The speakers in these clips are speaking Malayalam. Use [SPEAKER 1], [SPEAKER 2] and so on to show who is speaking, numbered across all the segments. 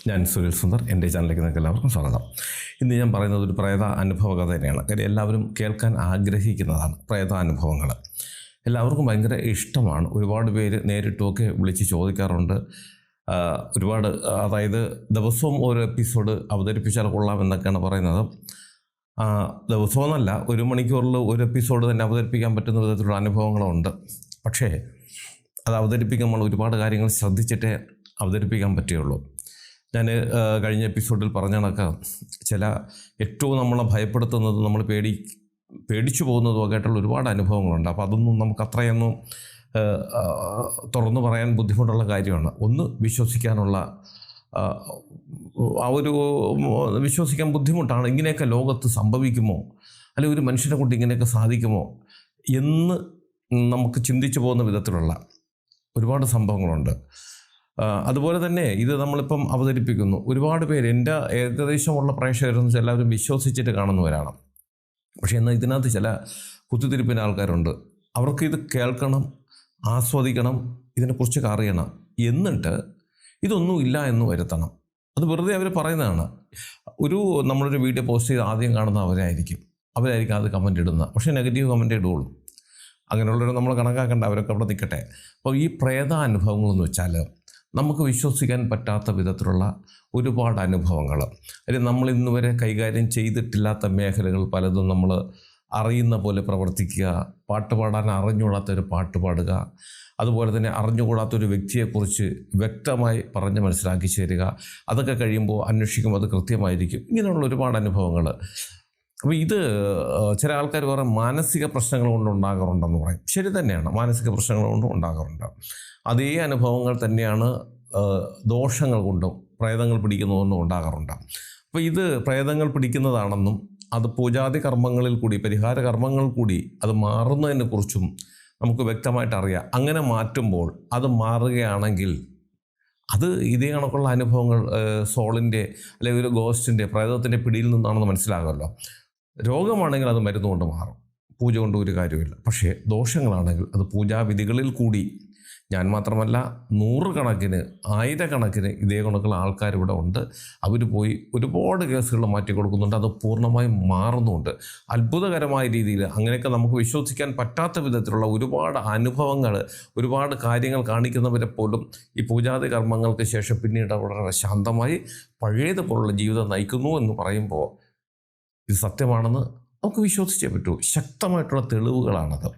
[SPEAKER 1] ഞാൻ സുനിൽ സുന്ദർ. എൻ്റെ ചാനലിലേക്ക് നിങ്ങൾക്ക് എല്ലാവർക്കും സ്വാഗതം. ഇന്ന് ഞാൻ പറയുന്നത് ഒരു പ്രേത അനുഭവ കഥ തന്നെയാണ്. കാര്യം എല്ലാവരും കേൾക്കാൻ ആഗ്രഹിക്കുന്നതാണ് പ്രേതാനുഭവങ്ങൾ. എല്ലാവർക്കും ഭയങ്കര ഇഷ്ടമാണ്. ഒരുപാട് പേര് നേരിട്ടുമൊക്കെ വിളിച്ച് ചോദിക്കാറുണ്ട്. ഒരുപാട് അതായത് ദിവസവും ഒരു എപ്പിസോഡ് അവതരിപ്പിച്ചാൽ കൊള്ളാം എന്നൊക്കെയാണ് പറയുന്നത്. ദിവസമെന്നല്ല, 1 മണിക്കൂറിൽ ഒരു എപ്പിസോഡ് തന്നെ അവതരിപ്പിക്കാൻ പറ്റുന്ന വിധത്തിലുള്ള അനുഭവങ്ങളുണ്ട്. പക്ഷേ അത് അവതരിപ്പിക്കുമ്പോൾ ഒരുപാട് കാര്യങ്ങൾ ശ്രദ്ധിച്ചിട്ടേ അവതരിപ്പിക്കാൻ പറ്റുകയുള്ളൂ. ഞാൻ കഴിഞ്ഞ എപ്പിസോഡിൽ പറഞ്ഞ കണക്ക് ചില ഏറ്റവും നമ്മളെ ഭയപ്പെടുത്തുന്നതും നമ്മൾ പേടിച്ചു പോകുന്നതും ആയിട്ടുള്ള ഒരുപാട് അനുഭവങ്ങളുണ്ട്. അപ്പോൾ അതൊന്നും നമുക്ക് അത്രയൊന്നും തുറന്നു പറയാൻ ബുദ്ധിമുട്ടുള്ള കാര്യമാണ്. ഒന്ന് വിശ്വസിക്കാനുള്ള വിശ്വസിക്കാൻ ബുദ്ധിമുട്ടാണ്. ഇങ്ങനെയൊക്കെ ലോകത്ത് സംഭവിക്കുമോ, അല്ലെങ്കിൽ ഒരു മനുഷ്യനെ കൊണ്ട് ഇങ്ങനെയൊക്കെ സാധിക്കുമോ എന്ന് നമുക്ക് ചിന്തിച്ചു പോകുന്ന വിധത്തിലുള്ള ഒരുപാട് സംഭവങ്ങളുണ്ട്. അതുപോലെ തന്നെ ഇത് നമ്മളിപ്പം അവതരിപ്പിക്കുന്നു. ഒരുപാട് പേര് എൻ്റെ ഏകദേശമുള്ള പ്രേക്ഷകരെന്ന് വെച്ചാൽ എല്ലാവരും വിശ്വസിച്ചിട്ട് കാണുന്നവരാണ്. പക്ഷേ എന്നാൽ ഇതിനകത്ത് ചില കുത്തിത്തിരിപ്പിൻ്റെ ആൾക്കാരുണ്ട്. അവർക്ക് ഇത് കേൾക്കണം, ആസ്വദിക്കണം, ഇതിനെക്കുറിച്ചൊക്കെ അറിയണം, എന്നിട്ട് ഇതൊന്നും ഇല്ല എന്ന് വരുത്തണം. അത് വെറുതെ അവർ പറയുന്നതാണ്. നമ്മളൊരു വീഡിയോ പോസ്റ്റ് ചെയ്ത് ആദ്യം കാണുന്ന അവരായിരിക്കും അത് കമൻ്റ് ഇടുന്നത്. പക്ഷേ നെഗറ്റീവ് കമൻ്റ് ഇടുകയുള്ളൂ. അങ്ങനെയുള്ളവർ നമ്മൾ കണക്കാക്കേണ്ട, അവരൊക്കെ അവിടെ നിൽക്കട്ടെ. അപ്പോൾ ഈ പ്രേതാനുഭവങ്ങളെന്ന് വെച്ചാൽ നമുക്ക് വിശ്വസിക്കാൻ പറ്റാത്ത വിധത്തിലുള്ള ഒരുപാട് അനുഭവങ്ങൾ. അല്ലെങ്കിൽ നമ്മൾ ഇന്ന് വരെ കൈകാര്യം ചെയ്തിട്ടില്ലാത്ത മേഖലകൾ പലതും നമ്മൾ അറിയുന്ന പോലെ പ്രവർത്തിക്കുക, പാട്ട് പാടാൻ അറിഞ്ഞുകൂടാത്തൊരു പാട്ട് പാടുക, അതുപോലെ തന്നെ അറിഞ്ഞുകൂടാത്തൊരു വ്യക്തിയെക്കുറിച്ച് വ്യക്തമായി പറഞ്ഞ് മനസ്സിലാക്കി ചേരുക. അതൊക്കെ കഴിയുമ്പോൾ അന്വേഷിക്കുമ്പോൾ അത് കൃത്യമായിരിക്കും. ഇങ്ങനെയുള്ള ഒരുപാട് അനുഭവങ്ങൾ. അപ്പോൾ ഇത് ചില ആൾക്കാർ പറയും മാനസിക പ്രശ്നങ്ങൾ കൊണ്ട് ഉണ്ടാകാറുണ്ടെന്ന് പറയും. ശരി തന്നെയാണ്, മാനസിക പ്രശ്നങ്ങൾ കൊണ്ടും ഉണ്ടാകാറുണ്ട്. അതേ അനുഭവങ്ങൾ തന്നെയാണ് ദോഷങ്ങൾ കൊണ്ടും പ്രേതങ്ങൾ പിടിക്കുന്നതുകൊണ്ടും ഉണ്ടാകാറുണ്ട്. അപ്പോൾ ഇത് പ്രേതങ്ങൾ പിടിക്കുന്നതാണെന്നും അത് പൂജാതി കർമ്മങ്ങളിൽ കൂടി, പരിഹാര കർമ്മങ്ങൾ കൂടി അത് മാറുന്നതിനെക്കുറിച്ചും നമുക്ക് വ്യക്തമായിട്ട് അറിയാം. അങ്ങനെ മാറ്റുമ്പോൾ അത് മാറുകയാണെങ്കിൽ അത് ഇതേ കണക്കുള്ള അനുഭവങ്ങൾ സോളിൻ്റെ അല്ലെങ്കിൽ ഒരു ഗോസ്റ്റിൻ്റെ, പ്രേതത്തിൻ്റെ പിടിയിൽ നിന്നാണെന്ന് മനസ്സിലാകുമല്ലോ. രോഗമാണെങ്കിൽ അത് മരുന്നുകൊണ്ട് മാറും, പൂജ കൊണ്ട് ഒരു കാര്യമില്ല. പക്ഷേ ദോഷങ്ങളാണെങ്കിൽ അത് പൂജാവിധികളിൽ കൂടി, ഞാൻ മാത്രമല്ല 100 കണക്കിന് 1000 കണക്കിന് ഇതേ കണക്കുള്ള ആൾക്കാർ ഇവിടെ ഉണ്ട്. അവർ പോയി ഒരുപാട് കേസുകൾ മാറ്റി കൊടുക്കുന്നുണ്ട്. അത് പൂർണ്ണമായും മാറുന്നുണ്ട് അത്ഭുതകരമായ രീതിയിൽ. അങ്ങനെയൊക്കെ നമുക്ക് വിശ്വസിക്കാൻ പറ്റാത്ത വിധത്തിലുള്ള ഒരുപാട് അനുഭവങ്ങൾ, ഒരുപാട് കാര്യങ്ങൾ കാണിക്കുന്നവരെ പോലും ഈ പൂജാതി കർമ്മങ്ങൾക്ക് ശേഷം പിന്നീട് വളരെ ശാന്തമായി പഴയതുപോലുള്ള ജീവിതം നയിക്കുന്നു എന്ന് പറയുമ്പോൾ ഇത് സത്യമാണെന്ന് നമുക്ക് വിശ്വസിച്ചേ പറ്റൂ. ശക്തമായിട്ടുള്ള തെളിവുകളാണത്.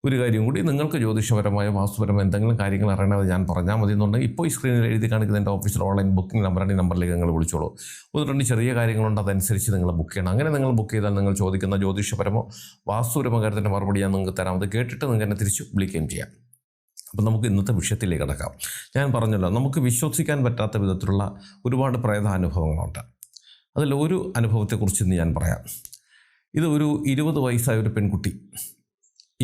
[SPEAKER 1] ഒരു കാര്യം കൂടി, നിങ്ങൾക്ക് ജ്യോതിഷപരമായ വാസ്തുപരമായ എന്തെങ്കിലും കാര്യങ്ങൾ അറിയണത് ഞാൻ പറഞ്ഞാൽ മതി എന്നുണ്ടെങ്കിൽ ഇപ്പോൾ ഈ സ്ക്രീനിൽ എഴുതി കാണിക്കുന്ന എൻ്റെ ഓഫീസിൽ ഓൺലൈൻ ബുക്കിംഗ് നമ്പറാണ്. ഈ നമ്പറിലേക്ക് നിങ്ങൾ വിളിച്ചോളൂ. 1-2 ചെറിയ കാര്യങ്ങളുണ്ട്, അതനുസരിച്ച് നിങ്ങൾ ബുക്ക് ചെയ്യണം. അങ്ങനെ നിങ്ങൾ ബുക്ക് ചെയ്താൽ നിങ്ങൾ ചോദിക്കുന്ന ജ്യോതിഷപരമോ വാസ്തുപരമോ കാര്യത്തിൻ്റെ മറുപടി ഞാൻ നിങ്ങൾക്ക് തരാം. അത് കേട്ടിട്ട് നിങ്ങൾക്ക് എന്നെ തിരിച്ച് വിളിക്കുകയും ചെയ്യാം. അപ്പം നമുക്ക് ഇന്നത്തെ വിഷയത്തിലേക്ക് കിടക്കാം. ഞാൻ പറഞ്ഞല്ലോ, നമുക്ക് വിശ്വസിക്കാൻ പറ്റാത്ത വിധത്തിലുള്ള ഒരുപാട് പ്രേതാനുഭവങ്ങളുണ്ട്. അതിലൊരു അനുഭവത്തെക്കുറിച്ച് ഇന്ന് ഞാൻ പറയാം. ഇത് ഒരു 20 വയസ്സായ ഒരു പെൺകുട്ടി,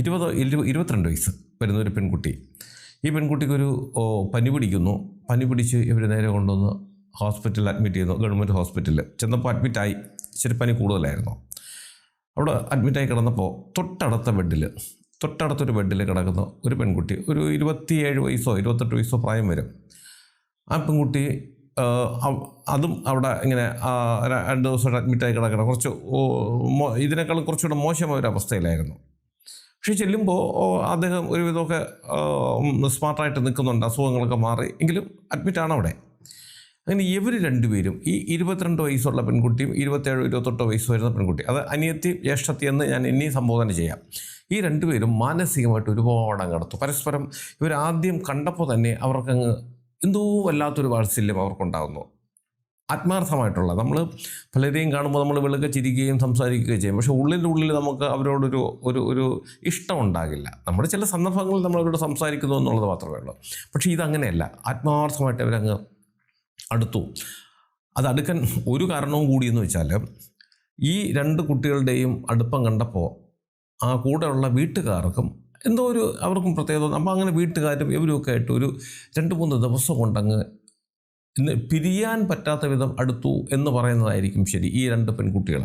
[SPEAKER 1] 22 വയസ്സ് വരുന്ന ഒരു പെൺകുട്ടി. ഈ പെൺകുട്ടിക്കൊരു പനി പിടിക്കുന്നു. പനി പിടിച്ച് ഇവർ നേരെ കൊണ്ടുവന്ന് ഹോസ്പിറ്റലിൽ അഡ്മിറ്റ് ചെയ്യുന്നു. ഗവൺമെൻറ് ഹോസ്പിറ്റലിൽ ചെന്നപ്പോൾ അഡ്മിറ്റായി. ഇച്ചിരി പനി കൂടുതലായിരുന്നു. അവിടെ അഡ്മിറ്റായി കിടന്നപ്പോൾ തൊട്ടടുത്തൊരു ബെഡിൽ കിടക്കുന്ന ഒരു പെൺകുട്ടി, ഒരു 27 വയസ്സോ 28 വയസ്സോ പ്രായം വരും. ആ പെൺകുട്ടി അതും അവിടെ ഇങ്ങനെ 2 ദിവസം അഡ്മിറ്റായി കിടക്കണം. കുറച്ച് ഇതിനേക്കാളും കുറച്ചുകൂടെ മോശമായ ഒരു അവസ്ഥയിലായിരുന്നു. പക്ഷേ ചെല്ലുമ്പോൾ അദ്ദേഹം ഒരുവിധമൊക്കെ സ്മാർട്ടായിട്ട് നിൽക്കുന്നുണ്ട്, അസുഖങ്ങളൊക്കെ മാറി, എങ്കിലും അഡ്മിറ്റാണ് അവിടെ. അങ്ങനെ ഇവർ രണ്ടുപേരും, ഈ 22 വയസ്സുള്ള പെൺകുട്ടിയും 27-28 വയസ്സ് വരുന്ന പെൺകുട്ടി, അത് അനിയത്തി ജ്യേഷ്ഠത്തി എന്ന് ഞാൻ ഇനി സംബോധന ചെയ്യാം. ഈ രണ്ടുപേരും മാനസികമായിട്ട് ഒരുപാട് അങ്ങെടുത്തു. പരസ്പരം ഇവർ ആദ്യം കണ്ടപ്പോൾ തന്നെ അവർക്കങ്ങ് എന്തോ വല്ലാത്തൊരു വാത്സല്യം അവർക്കുണ്ടാകുന്നു. ആത്മാർത്ഥമായിട്ടുള്ള, നമ്മൾ പലരെയും കാണുമ്പോൾ നമ്മൾ വെളുക്കെ ചിരിക്കുകയും സംസാരിക്കുകയും ചെയ്യും. പക്ഷേ ഉള്ളിൽ നമുക്ക് അവരോടൊരു ഒരു ഇഷ്ടം ഉണ്ടാകില്ല. നമ്മുടെ ചില സന്ദർഭങ്ങളിൽ നമ്മളവരോട് സംസാരിക്കുന്നു എന്നുള്ളത് മാത്രമേ ഉള്ളൂ. പക്ഷേ ഇതങ്ങനെയല്ല. ആത്മാർത്ഥമായിട്ട് അവരങ്ങ് അടുത്തു. അത് അടുക്കാൻ ഒരു കാരണവും കൂടിയെന്ന് വെച്ചാൽ, ഈ 2 കുട്ടികളുടെയും അടുപ്പം കണ്ടപ്പോൾ ആ കൂടെയുള്ള വീട്ടുകാർക്കും എന്തോ അവർക്കും പ്രത്യേകത. അപ്പോൾ അങ്ങനെ വീട്ടുകാരും ഇവരുമൊക്കെ ആയിട്ട് ഒരു 2-3 ദിവസം കൊണ്ടങ്ങ് ഇന്ന് പിരിയാൻ പറ്റാത്ത വിധം അടുത്തു എന്ന് പറയുന്നതായിരിക്കും ശരി. ഈ 2 പെൺകുട്ടികൾ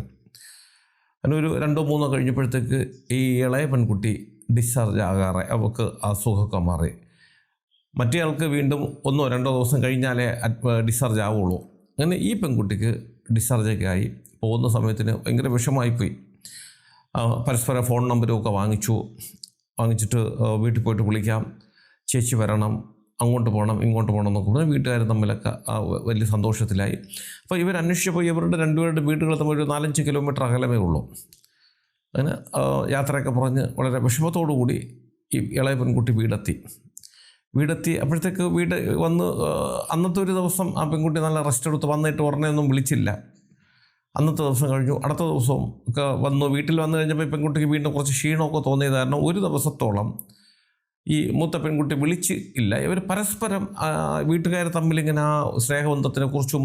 [SPEAKER 1] അങ്ങനെ ഒരു 2-3 കഴിഞ്ഞപ്പോഴത്തേക്ക് ഈ ഇളയ പെൺകുട്ടി ഡിസ്ചാർജ് ആകാറെ, അവൾക്ക് അസുഖമൊക്കെ മാറി. മറ്റേ ആൾക്ക് വീണ്ടും 1-2 ദിവസം കഴിഞ്ഞാലേ ഡിസ്ചാർജ് ആവുള്ളൂ. അങ്ങനെ ഈ പെൺകുട്ടിക്ക് ഡിസ്ചാർജൊക്കെ ആയി പോകുന്ന സമയത്തിന് ഭയങ്കര വിഷമമായിപ്പോയി. പരസ്പരം ഫോൺ നമ്പരും ഒക്കെ വാങ്ങിച്ചിട്ട് വീട്ടിൽ പോയിട്ട് വിളിക്കാം, ചേച്ചി വരണം, അങ്ങോട്ട് പോകണം ഇങ്ങോട്ട് പോകണം എന്നൊക്കെ പറഞ്ഞാൽ വീട്ടുകാർ തമ്മിലൊക്കെ വലിയ സന്തോഷത്തിലായി. അപ്പോൾ ഇവർ അന്വേഷിച്ചപ്പോൾ ഇവരുടെ രണ്ടുപേരുടെ വീടുകൾ തമ്മിൽ ഒരു 4-5 കിലോമീറ്റർ അകലമേ ഉള്ളൂ. അങ്ങനെ യാത്രയൊക്കെ പറഞ്ഞ് വളരെ വിഷമത്തോടു കൂടി ഈ ഇളയ പെൺകുട്ടി വീടെത്തി. അപ്പോഴത്തേക്ക് വീട് വന്ന് അന്നത്തെ ഒരു ദിവസം ആ പെൺകുട്ടി നല്ല റെസ്റ്റ് എടുത്ത് വന്നിട്ട് ഉടനെ ഒന്നും വിളിച്ചില്ല. അന്നത്തെ ദിവസം കഴിഞ്ഞു. അടുത്ത ദിവസവും ഒക്കെ വീട്ടിൽ വന്നു കഴിഞ്ഞപ്പോൾ ഈ പെൺകുട്ടിക്ക് വീണ്ടും കുറച്ച് ക്ഷീണമൊക്കെ തോന്നിയത് കാരണം ഒരു ദിവസത്തോളം ഈ മൂത്ത പെൺകുട്ടി വിളിച്ചില്ല. ഇവർ പരസ്പരം വീട്ടുകാർ തമ്മിലിങ്ങനെ ആ സ്നേഹബന്ധത്തിനെക്കുറിച്ചും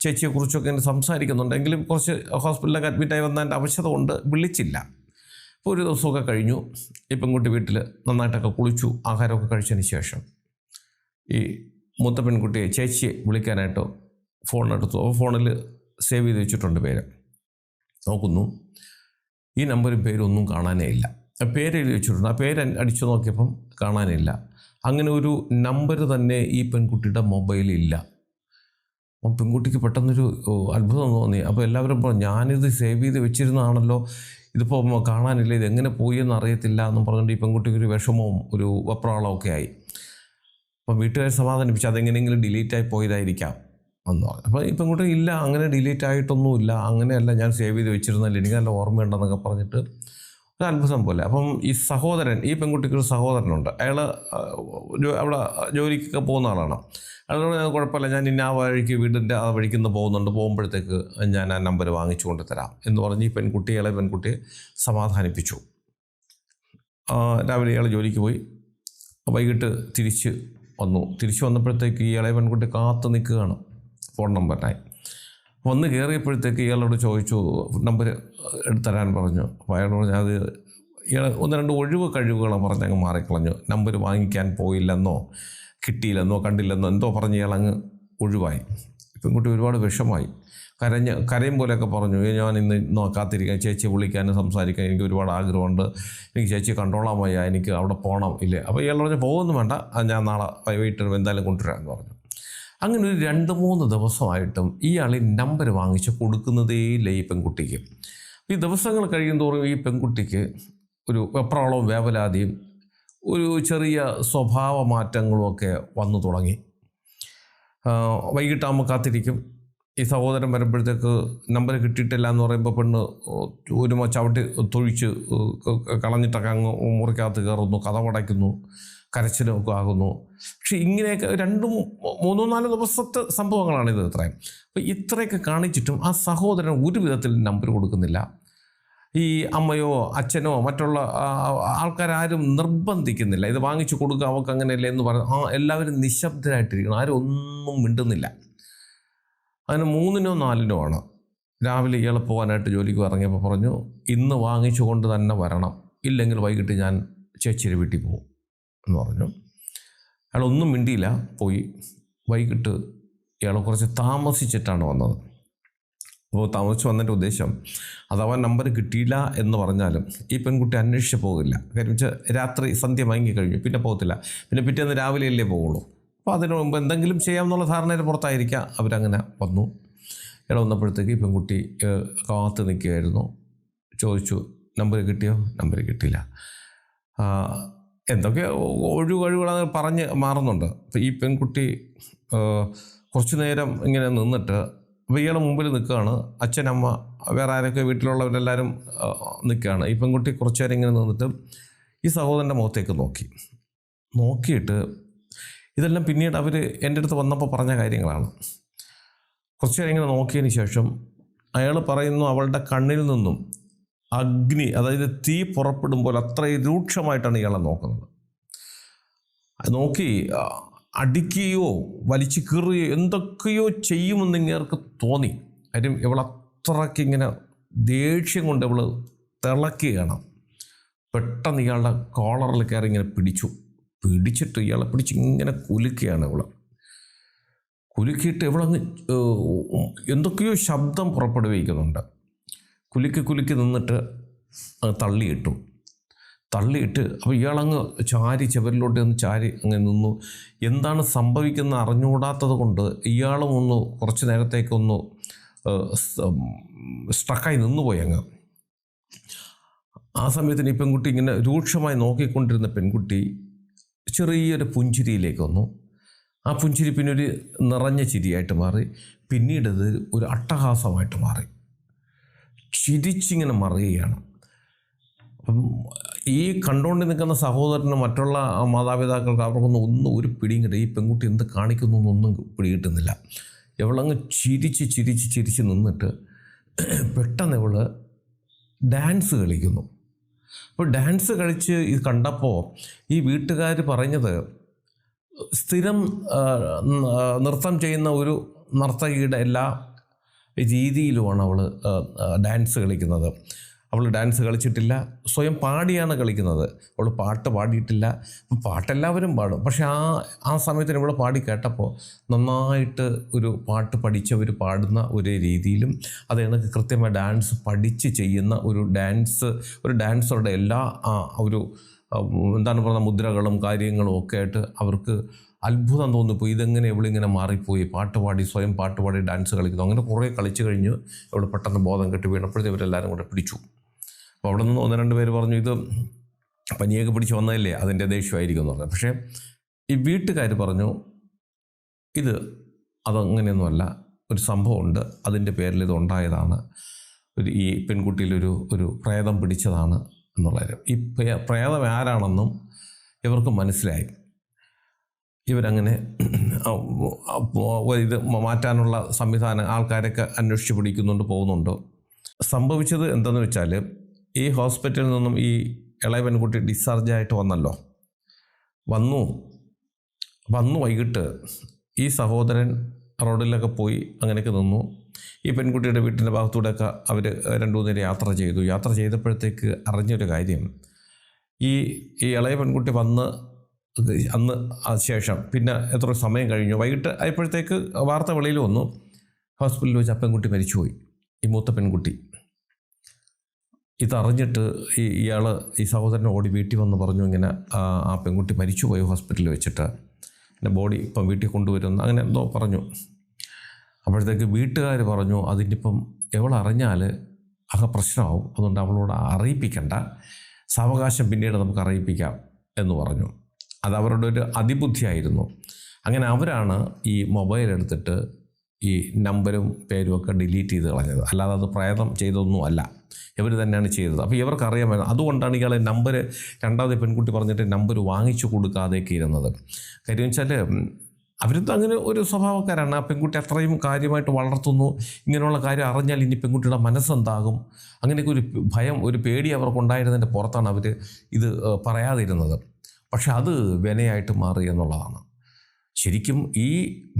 [SPEAKER 1] ചേച്ചിയെക്കുറിച്ചൊക്കെ ഇങ്ങനെ സംസാരിക്കുന്നുണ്ടെങ്കിലും കുറച്ച് ഹോസ്പിറ്റലിലൊക്കെ അഡ്മിറ്റായി വന്നതിൻ്റെ അവശത കൊണ്ട് വിളിച്ചില്ല. അപ്പോൾ ഒരു ദിവസമൊക്കെ കഴിഞ്ഞു. ഈ പെൺകുട്ടി വീട്ടിൽ നന്നായിട്ടൊക്കെ കുളിച്ചു, ആഹാരമൊക്കെ കഴിച്ചതിന് ശേഷം ഈ മൂത്ത പെൺകുട്ടിയെ ചേച്ചിയെ വിളിക്കാനായിട്ട് ഫോണെടുത്തു. ഫോണിൽ സേവ് ചെയ്ത് വെച്ചിട്ടുണ്ട് പേര്. നോക്കുന്നു, ഈ നമ്പരും പേരൊന്നും കാണാനേ ഇല്ല. പേര് എഴുതി വെച്ചിട്ടുണ്ട്. ആ പേര് അടിച്ചു നോക്കിയപ്പം കാണാനില്ല. അങ്ങനെ ഒരു നമ്പർ തന്നെ ഈ പെൺകുട്ടിയുടെ മൊബൈലില്ല. അപ്പം പെൺകുട്ടിക്ക് പെട്ടെന്നൊരു അത്ഭുതം തോന്നി. അപ്പോൾ എല്ലാവരും പറഞ്ഞു, ഞാനിത് സേവ് ചെയ്ത് വെച്ചിരുന്നതാണല്ലോ, ഇതിപ്പോൾ കാണാനില്ല, ഇതെങ്ങനെ പോയി എന്ന് അറിയത്തില്ല എന്നും പറഞ്ഞുകൊണ്ട് ഈ പെൺകുട്ടിക്ക് ഒരു വിഷമവും ഒരു വെപ്രാളമൊക്കെ ആയി. അപ്പം വീട്ടുകാർ സമാധാനിപ്പിച്ച് അതെങ്ങനെയെങ്കിലും ഡിലീറ്റായി പോയതായിരിക്കാം എന്ന് പറഞ്ഞു. അപ്പോൾ ഈ പെൺകുട്ടി ഇല്ല, അങ്ങനെ ഡിലീറ്റ് ആയിട്ടൊന്നുമില്ല, അങ്ങനെയല്ല, ഞാൻ സേവ് ചെയ്ത് വെച്ചിരുന്നല്ലോ, എനിക്ക് നല്ല ഓർമ്മയുണ്ടെന്നൊക്കെ പറഞ്ഞിട്ട് ഒരു അത്ഭുതം പോലെ. അപ്പം ഈ സഹോദരൻ, ഈ പെൺകുട്ടിക്കൊരു സഹോദരനുണ്ട്. അയാൾ അവിടെ ജോലിക്കൊക്കെ പോകുന്ന ആളാണ്. അയാളോട് ഞാൻ കുഴപ്പമില്ല, ഞാൻ ഇന്ന ആ വഴിക്ക് വീടിൻ്റെ ആ വഴിക്കുന്ന പോകുമ്പോഴത്തേക്ക് ഞാൻ ആ നമ്പർ വാങ്ങിച്ചു കൊണ്ട് തരാം എന്ന് പറഞ്ഞ് ഈ ഇളയ പെൺകുട്ടിയെ സമാധാനിപ്പിച്ചു. രാവിലെ ഇയാൾ ജോലിക്ക് പോയി, വൈകിട്ട് തിരിച്ച് വന്നപ്പോഴത്തേക്ക് ഈ ഇളയ പെൺകുട്ടി കാത്തു നിൽക്കുകയാണ് ഫോൺ നമ്പറിനായി. വന്ന് കയറിയപ്പോഴത്തേക്ക് ഇയാളോട് ചോദിച്ചു, നമ്പർ എടുത്തരാൻ പറഞ്ഞു. അപ്പോൾ അയാളോട് അത് ഇയാൾ 1-2 ഒഴിവ് കഴിവുകളോ പറഞ്ഞങ്ങ് മാറിക്കളഞ്ഞു. നമ്പർ വാങ്ങിക്കാൻ പോയില്ലെന്നോ കിട്ടിയില്ലെന്നോ കണ്ടില്ലെന്നോ എന്തോ പറഞ്ഞ് ഇയാളങ്ങ് ഒഴിവായി. പെൺകുട്ടി ഒരുപാട് വിഷമായി, കരയും പോലെയൊക്കെ പറഞ്ഞു, ഞാൻ ഇന്ന് കാത്തിരിക്കാൻ, ചേച്ചിയെ വിളിക്കാനും സംസാരിക്കാൻ എനിക്ക് ഒരുപാട് ആഗ്രഹമുണ്ട്, എനിക്ക് ചേച്ചിയെ കണ്ടോളാൻ വയ്യ, എനിക്ക് അവിടെ പോകണം ഇല്ലേ. അപ്പോൾ ഇയാൾ പറഞ്ഞു, പോകുന്നു വേണ്ട, ഞാൻ നാളെ വൈകിട്ട് എന്തായാലും കൊണ്ടുവരാമെന്ന് പറഞ്ഞു. അങ്ങനെ ഒരു 2-3 ദിവസമായിട്ടും ഇയാൾ ഈ നമ്പർ വാങ്ങിച്ച് കൊടുക്കുന്നതേ ഇല്ല ഈ പെൺകുട്ടിക്ക്. ഈ ദിവസങ്ങൾ കഴിയും തോറും ഈ പെൺകുട്ടിക്ക് ഒരു വെപ്രാളവും വേവലാതിയും ഒരു ചെറിയ സ്വഭാവ മാറ്റങ്ങളുമൊക്കെ വന്നു തുടങ്ങി. വൈകിട്ടാകുമ്പോൾ കാത്തിരിക്കും. ഈ സഹോദരൻ വരുമ്പോഴത്തേക്ക് നമ്പർ കിട്ടിയിട്ടില്ല എന്ന് പറയുമ്പോൾ പെണ്ണ് ഒരു ചവിട്ടി തൊഴിച്ച് കളഞ്ഞിട്ടൊക്കെ അങ്ങ് മുറിക്കകത്ത് കയറുന്നു, കതവടയ്ക്കുന്നു, കരച്ചിലൊക്കെ ആകുന്നു. പക്ഷെ ഇങ്ങനെയൊക്കെ 2-3-4 ദിവസത്തെ സംഭവങ്ങളാണിത് ഇത്രയും. അപ്പോൾ ഇത്രയൊക്കെ കാണിച്ചിട്ടും ആ സഹോദരൻ ഒരു വിധത്തിൽ നമ്പർ കൊടുക്കുന്നില്ല. ഈ അമ്മയോ അച്ഛനോ മറ്റുള്ള ആൾക്കാരും നിർബന്ധിക്കുന്നില്ല, ഇത് വാങ്ങിച്ചു കൊടുക്കുക അവർക്ക് അങ്ങനെയല്ലേ എന്ന് പറഞ്ഞ് എല്ലാവരും നിശബ്ദരായിട്ടിരിക്കണം, ആരും ഒന്നും മിണ്ടുന്നില്ല. അതിന് 3-നോ 4-നോ ആണ് രാവിലെ ഇയാൾ പോകാനായിട്ട് ജോലിക്ക് ഇറങ്ങിയപ്പോൾ പറഞ്ഞു, ഇന്ന് വാങ്ങിച്ചു കൊണ്ട് തന്നെ വരണം, ഇല്ലെങ്കിൽ വൈകിട്ട് ഞാൻ ചേച്ചിയുടെ വീട്ടിൽ പോകും എന്ന് പറഞ്ഞു. അയാളൊന്നും മിണ്ടിയില്ല, പോയി. വൈകിട്ട് ഇയാൾ കുറച്ച് താമസിച്ചിട്ടാണ് വന്നത്. അപ്പോൾ താമസിച്ച് വന്നതിൻ്റെ ഉദ്ദേശം അഥവാ നമ്പർ കിട്ടിയില്ല എന്ന് പറഞ്ഞാലും ഈ പെൺകുട്ടി അന്വേഷിച്ച് പോകില്ല. കാര്യം വെച്ചാൽ രാത്രി സന്ധ്യ മയങ്ങി കഴിഞ്ഞു, പിന്നെ പോകത്തില്ല, പിന്നെ പിറ്റേന്ന് രാവിലെയല്ലേ പോകുള്ളൂ. അപ്പോൾ അതിന് മുമ്പ് എന്തെങ്കിലും ചെയ്യാമെന്നുള്ള ധാരണയിൽ പുറത്തായിരിക്കാം അവരങ്ങനെ വന്നു. ഇയാൾ വന്നപ്പോഴത്തേക്ക് ഈ പെൺകുട്ടി കാത്ത് നിൽക്കുകയായിരുന്നു. ചോദിച്ചു, നമ്പർ കിട്ടിയോ? നമ്പർ കിട്ടിയില്ല. എന്തൊക്കെ ഒഴിവുകളത് പറഞ്ഞ് മാറുന്നുണ്ട്. അപ്പോൾ ഈ പെൺകുട്ടി കുറച്ച് നേരം ഇങ്ങനെ നിന്നിട്ട്, അപ്പോൾ ഇയാൾ മുമ്പിൽ നിൽക്കുകയാണ്, അച്ഛനമ്മ വേറെ ആരൊക്കെ വീട്ടിലുള്ളവരെല്ലാവരും നിൽക്കുകയാണ്. ഈ പെൺകുട്ടി കുറച്ച് നേരം ഇങ്ങനെ നിന്നിട്ട് ഈ സഹോദരൻ്റെ മുഖത്തേക്ക് നോക്കിയിട്ട് ഇതെല്ലാം പിന്നീട് അവർ എൻ്റെ അടുത്ത് വന്നപ്പോൾ പറഞ്ഞ കാര്യങ്ങളാണ്. കുറച്ച് നേരം ഇങ്ങനെ നോക്കിയതിന് ശേഷം അയാൾ പറയുന്നു, അവളുടെ കണ്ണിൽ നിന്നും അഗ്നി, അതായത് തീ പുറപ്പെടുമ്പോൾ അത്രയും രൂക്ഷമായിട്ടാണ് ഇയാളെ നോക്കുന്നത്. നോക്കി അടിക്കുകയോ വലിച്ചു കീറുകയോ എന്തൊക്കെയോ ചെയ്യുമെന്ന് ഇങ്ങേർക്ക് തോന്നി. കാര്യം ഇവളത്രയ്ക്ക് ഇങ്ങനെ ദേഷ്യം കൊണ്ട് ഇവൾ തിളക്കുകയാണ്. പെട്ടെന്ന് ഇയാളുടെ കോളറിൽ കയറി ഇങ്ങനെ പിടിച്ചിട്ട് ഇയാളെ പിടിച്ച് ഇങ്ങനെ കുലുക്കുകയാണ്. കുലുക്കിയിട്ട് ഇവളങ്ങ് എന്തൊക്കെയോ ശബ്ദം പുറപ്പെടുവിക്കുന്നുണ്ട്. കുലുക്കി നിന്നിട്ട് തള്ളിയിട്ടു. തള്ളിയിട്ട് അപ്പോൾ ഇയാളങ്ങ് ചാരി ചുവരിലോട്ട് ഒന്ന് ചാരി അങ്ങനെ നിന്നു. എന്താണ് സംഭവിക്കുന്നത് അറിഞ്ഞുകൂടാത്തത് കൊണ്ട് ഇയാളും ഒന്ന് കുറച്ച് നേരത്തേക്കൊന്ന് സ്ട്രക്കായി നിന്നുപോയി അങ്ങ്. ആ സമയത്തിന് ഈ പെൺകുട്ടി ഇങ്ങനെ രൂക്ഷമായി നോക്കിക്കൊണ്ടിരുന്ന പെൺകുട്ടി ചെറിയൊരു പുഞ്ചിരിയിലേക്ക് വന്നു. ആ പുഞ്ചിരി പിന്നെ ഒരു നിറഞ്ഞ ചിരിയായിട്ട് മാറി. പിന്നീട് ഇത് ഒരു അട്ടഹാസമായിട്ട് മാറി. ചിരിച്ചിങ്ങനെ മറിയുകയാണ്. അപ്പം ഈ കണ്ടുകൊണ്ട് നിൽക്കുന്ന സഹോദരന് മറ്റുള്ള മാതാപിതാക്കൾക്ക് അവർക്കൊന്നും ഒരു പിടിയും കിട്ടും. ഈ പെൺകുട്ടി എന്ത് കാണിക്കുന്നു എന്നൊന്നും പിടി കിട്ടുന്നില്ല. ഇവളങ്ങ് ചിരിച്ച് നിന്നിട്ട് പെട്ടെന്ന് ഇവൾ ഡാൻസ് കളിക്കുന്നു. അപ്പോൾ ഡാൻസ് കളിച്ച് ഇത് കണ്ടപ്പോൾ ഈ വീട്ടുകാർ പറഞ്ഞത് സ്ഥിരം നൃത്തം ചെയ്യുന്ന ഒരു നർത്തകിയുടെ എല്ലാ രീതിയിലുമാണ് അവൾ ഡാൻസ് കളിക്കുന്നത്. അവൾ ഡാൻസ് കളിച്ചിട്ടില്ല, സ്വയം പാടിയാണ് കളിക്കുന്നത്. അവൾ പാട്ട് പാടിയിട്ടില്ല. പാട്ടെല്ലാവരും പാടും, പക്ഷേ ആ സമയത്തിന് ഇവൾ പാടി കേട്ടപ്പോൾ നന്നായിട്ട് ഒരു പാട്ട് പഠിച്ചവർ പാടുന്ന ഒരേ രീതിയിലും അത് എനിക്ക് കൃത്യമായി ഡാൻസ് പഠിച്ച് ചെയ്യുന്ന ഒരു ഡാൻസറുടെ എല്ലാ ഒരു എന്താണ് പറയുക മുദ്രകളും കാര്യങ്ങളും ഒക്കെ ആയിട്ട് അവർക്ക് അത്ഭുതം തോന്നിപ്പോയി. ഇതെങ്ങനെ ഇവളിങ്ങനെ മാറിപ്പോയി, സ്വയം പാട്ട് പാടി ഡാൻസ് കളിക്കുന്നു. അങ്ങനെ കുറേ കളിച്ച് കഴിഞ്ഞ് ഇവിടെ പെട്ടെന്ന് ബോധം കെട്ടി വീണപ്പോഴത്തെ ഇവരെല്ലാവരും കൂടെ പിടിച്ചു. അപ്പോൾ അവിടെ നിന്ന് 1-2 പേര് പറഞ്ഞു ഇത് പനിയൊക്കെ പിടിച്ച് വന്നതല്ലേ, അതിൻ്റെ ദേഷ്യമായിരിക്കും എന്ന് പറഞ്ഞു. പക്ഷേ ഈ വീട്ടുകാർ പറഞ്ഞു അതങ്ങനെയൊന്നുമല്ല, ഒരു സംഭവമുണ്ട്, അതിൻ്റെ പേരിൽ ഇത് ഉണ്ടായതാണ്, ഈ പെൺകുട്ടിയിലൊരു പ്രേതം പിടിച്ചതാണ് എന്നുള്ളത്. ഈ പ്രേതം ആരാണെന്നും ഇവർക്ക് മനസ്സിലായി. ഇവരങ്ങനെ ഇത് മാറ്റാനുള്ള സംവിധാനം ആൾക്കാരൊക്കെ അന്വേഷിച്ച് പിടിക്കുന്നുണ്ട്, പോകുന്നുണ്ട്. സംഭവിച്ചത് എന്താണെന്ന് വെച്ചാൽ ഈ ഹോസ്പിറ്റലിൽ നിന്നും ഈ ഇളയ പെൺകുട്ടി ഡിസ്ചാർജായിട്ട് വന്നു വൈകിട്ട് ഈ സഹോദരൻ റോഡിലൊക്കെ പോയി അങ്ങനെയൊക്കെ നിന്നു. ഈ പെൺകുട്ടിയുടെ വീട്ടിൻ്റെ ഭാഗത്തൂടെയൊക്കെ അവർ 2-3 നേരം യാത്ര ചെയ്തപ്പോഴത്തേക്ക് അറിഞ്ഞൊരു കാര്യം, ഈ ഇളയ പെൺകുട്ടി അന്ന് ശേഷം പിന്നെ എത്ര സമയം കഴിഞ്ഞു, വൈകിട്ട് ആയപ്പോഴത്തേക്ക് വാർത്ത വെളിയിൽ വന്നു, ഹോസ്പിറ്റലിൽ വെച്ച് ആ പെൺകുട്ടി മരിച്ചുപോയി. ഈ മൂത്ത പെൺകുട്ടി ഇതറിഞ്ഞിട്ട് ഈ സഹോദരൻ ഓടി വീട്ടിൽ വന്ന് പറഞ്ഞു ഇങ്ങനെ ആ പെൺകുട്ടി മരിച്ചുപോയി ഹോസ്പിറ്റലിൽ വെച്ചിട്ട്, എൻ്റെ ബോഡി ഇപ്പം വീട്ടിൽ കൊണ്ടുവരുന്നു, അങ്ങനെ എന്തോ പറഞ്ഞു. അപ്പോഴത്തേക്ക് വീട്ടുകാർ പറഞ്ഞു അതിനിപ്പം എവളറിഞ്ഞാൽ പ്രശ്നമാവും, അതുകൊണ്ട് അവളോട് അറിയിപ്പിക്കണ്ട, സാവകാശം പിന്നീട് നമുക്ക് അറിയിപ്പിക്കാം എന്ന് പറഞ്ഞു. അത് അവരുടെ ഒരു അതിബുദ്ധിയായിരുന്നു. അങ്ങനെ അവരാണ് ഈ മൊബൈൽ എടുത്തിട്ട് ഈ നമ്പരും പേരും ഒക്കെ ഡിലീറ്റ് ചെയ്ത് കളഞ്ഞത്. അല്ലാതെ അത് പ്രേതം ചെയ്തൊന്നും അല്ല, ഇവർ തന്നെയാണ് ചെയ്തത്. അപ്പോൾ ഇവർക്കറിയാമായിരുന്നു. അതുകൊണ്ടാണ് ഇയാളെ നമ്പർ രണ്ടാമത് പെൺകുട്ടി പറഞ്ഞിട്ട് നമ്പർ വാങ്ങിച്ചു കൊടുക്കാതെയൊക്കെ ഇരുന്നത്. കാര്യം വെച്ചാൽ അവരത് അങ്ങനെ ഒരു സ്വഭാവക്കാരാണ്. ആ പെൺകുട്ടി അത്രയും കാര്യമായിട്ട് വളർത്തുന്നു. ഇങ്ങനെയുള്ള കാര്യം അറിഞ്ഞാൽ ഇനി പെൺകുട്ടിയുടെ മനസ്സെന്താകും, അങ്ങനെയൊക്കെ ഒരു ഭയം, ഒരു പേടി അവർക്കുണ്ടായിരുന്നതിൻ്റെ പുറത്താണ് അവർ ഇത് പറയാതിരുന്നത്. പക്ഷെ അത് വിനയായിട്ട് മാറി എന്നുള്ളതാണ്. ശരിക്കും ഈ